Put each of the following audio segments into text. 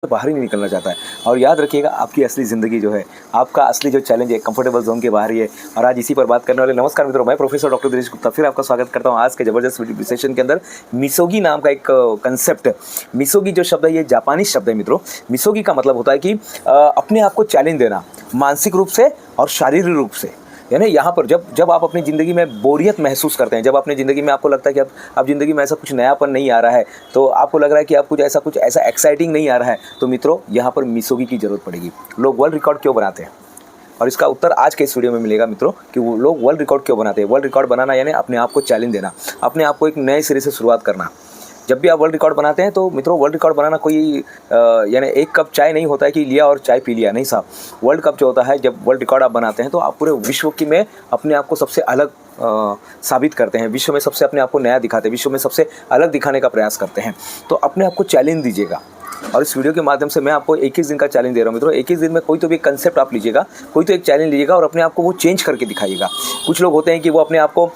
बाहर ही नहीं निकलना चाहता है। और याद रखिएगा, आपकी असली ज़िंदगी जो है, आपका असली जो चैलेंज है, कंफर्टेबल जोन के बाहर ही है। और आज इसी पर बात करने वाले। नमस्कार मित्रों, मैं प्रोफेसर डॉक्टर दिनेश गुप्ता फिर आपका स्वागत करता हूँ आज के ज़बरदस्त सेशन के अंदर। मिसोगी नाम का एक कंसेप्ट, मिसोगी जो शब्द है ये जापानी शब्द है मित्रों। मिसोगी का मतलब होता है कि अपने आप को चैलेंज देना, मानसिक रूप से और शारीरिक रूप से। यानी यहाँ पर जब आप अपनी ज़िंदगी में बोरियत महसूस करते हैं, जब अपनी ज़िंदगी में आपको लगता है कि अब ज़िंदगी में ऐसा कुछ नयापन नहीं आ रहा है, तो आपको लग रहा है कि अब कुछ ऐसा एक्साइटिंग नहीं आ रहा है, तो मित्रों यहाँ पर मिसोगी की ज़रूरत पड़ेगी। लोग वर्ल्ड रिकॉर्ड क्यों बनाते हैं, और इसका उत्तर आज के इस वीडियो में मिलेगा मित्रों कि वो लोग वर्ल्ड रिकॉर्ड क्यों बनाते हैं। वर्ल्ड रिकॉर्ड बनाना यानी अपने आप को चैलेंज देना, अपने आप को एक नए सिरे से शुरुआत करना। जब भी आप वर्ल्ड रिकॉर्ड बनाते हैं तो मित्रों, वर्ल्ड रिकॉर्ड बनाना कोई यानी एक कप चाय नहीं होता है कि लिया और चाय पी लिया, नहीं साहब। वर्ल्ड कप जो होता है, जब वर्ल्ड रिकॉर्ड आप बनाते हैं तो आप पूरे विश्व की में अपने आप को सबसे अलग साबित करते हैं, विश्व में सबसे अपने आप को नया दिखाते हैं, विश्व में सबसे अलग दिखाने का प्रयास करते हैं। तो अपने आप को चैलेंज दीजिएगा। और इस वीडियो के माध्यम से मैं आपको 21 दिन का चैलेंज दे रहा हूँ मित्रों। 21 दिन में कोई तो भी कंसेप्ट आप लीजिएगा, कोई तो एक चैलेंज लीजिएगा और अपने आप को वो चेंज करके दिखाइएगा। कुछ लोग होते हैं कि वो अपने आप को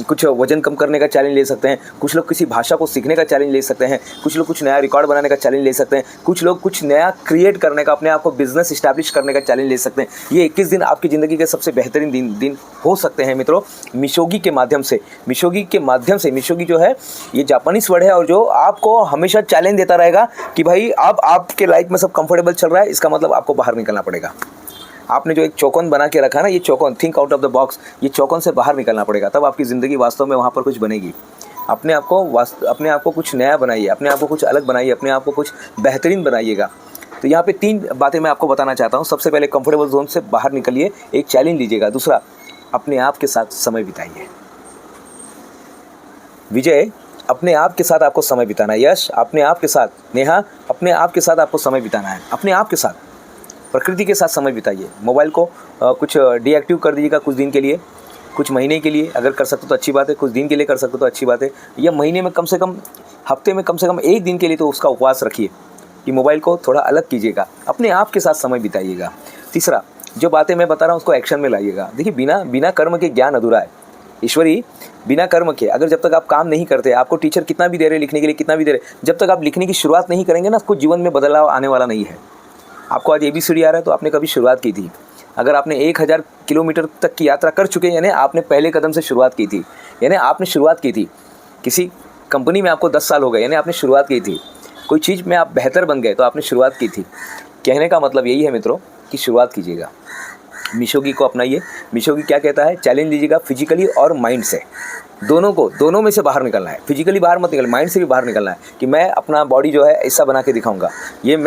कुछ वजन कम करने का चैलेंज ले सकते हैं, कुछ लोग किसी भाषा को सीखने का चैलेंज ले सकते हैं, कुछ लोग कुछ नया रिकॉर्ड बनाने का चैलेंज ले सकते हैं, कुछ लोग कुछ नया क्रिएट करने का, अपने आप को बिजनेस इस्टेब्लिश करने का चैलेंज ले सकते हैं। ये 21 दिन आपकी ज़िंदगी के सबसे बेहतरीन दिन हो सकते हैं मित्रों, मिसोगी के माध्यम से। मिसोगी जो है ये जापानीज वर्ड है और जो आपको हमेशा चैलेंज देता रहेगा कि भाई अब आपके लाइफ में सब कंफर्टेबल चल रहा है, इसका मतलब आपको बाहर निकलना पड़ेगा। आपने जो एक चौकोन बना के रखा ना, ये चौकोन, think out of the box, ये चौकोन से बाहर निकलना पड़ेगा, तब आपकी ज़िंदगी वास्तव में वहाँ पर कुछ बनेगी। अपने आप को कुछ नया बनाइए, अपने आप को कुछ अलग बनाइए, अपने आप को कुछ बेहतरीन बनाइएगा। तो यहाँ पे 3 बातें मैं आपको बताना चाहता हूँ। सबसे पहले कंफर्टेबल जोन से बाहर निकलिए, एक चैलेंज लीजिएगा। दूसरा, अपने आप के साथ समय बिताइए। विजय, अपने आप के साथ आपको समय बिताना है। यश, अपने आप के साथ। नेहा, अपने आप के साथ आपको समय बिताना है। अपने आप के साथ, प्रकृति के साथ समय बिताइए। मोबाइल को कुछ डीएक्टिव कर दीजिएगा कुछ दिन के लिए, कुछ महीने के लिए। अगर कर सकते हो तो अच्छी बात है, कुछ दिन के लिए कर सकते हो तो अच्छी बात है। या महीने में कम से कम, हफ्ते में कम से कम 1 दिन के लिए तो उसका उपवास रखिए कि मोबाइल को थोड़ा अलग कीजिएगा, अपने आप के साथ समय बिताइएगा। तीसरा, जो बातें मैं बता रहा हूँ उसको एक्शन में लाइएगा। देखिए, बिना कर्म के ज्ञान अधूरा है। ईश्वरी, बिना कर्म के, अगर जब तक आप काम नहीं करते, आपको टीचर कितना भी दे रहे लिखने के लिए, कितना भी दे रहे, जब तक आप लिखने की शुरुआत नहीं करेंगे ना, आपको जीवन में बदलाव आने वाला नहीं है। आपको आज ABCD आ रहा है तो आपने कभी शुरुआत की थी। अगर आपने 1000 किलोमीटर तक की यात्रा कर चुके हैं, यानी आपने पहले कदम से शुरुआत की थी, यानी आपने शुरुआत की थी। किसी कंपनी में आपको 10 साल हो गए, यानी आपने शुरुआत की थी। कोई चीज़ में आप बेहतर बन गए तो आपने शुरुआत की थी। कहने का मतलब यही है मित्रों कि शुरुआत कीजिएगा। मिसोगी को अपनाइए। मिसोगी क्या कहता है, चैलेंज लीजिएगा फिजिकली और माइंड से, दोनों में से बाहर निकलना है। फिजिकली बाहर मत निकलना, माइंड से भी बाहर निकलना है कि मैं अपना बॉडी जो है ऐसा बना के दिखाऊंगा। ये मैं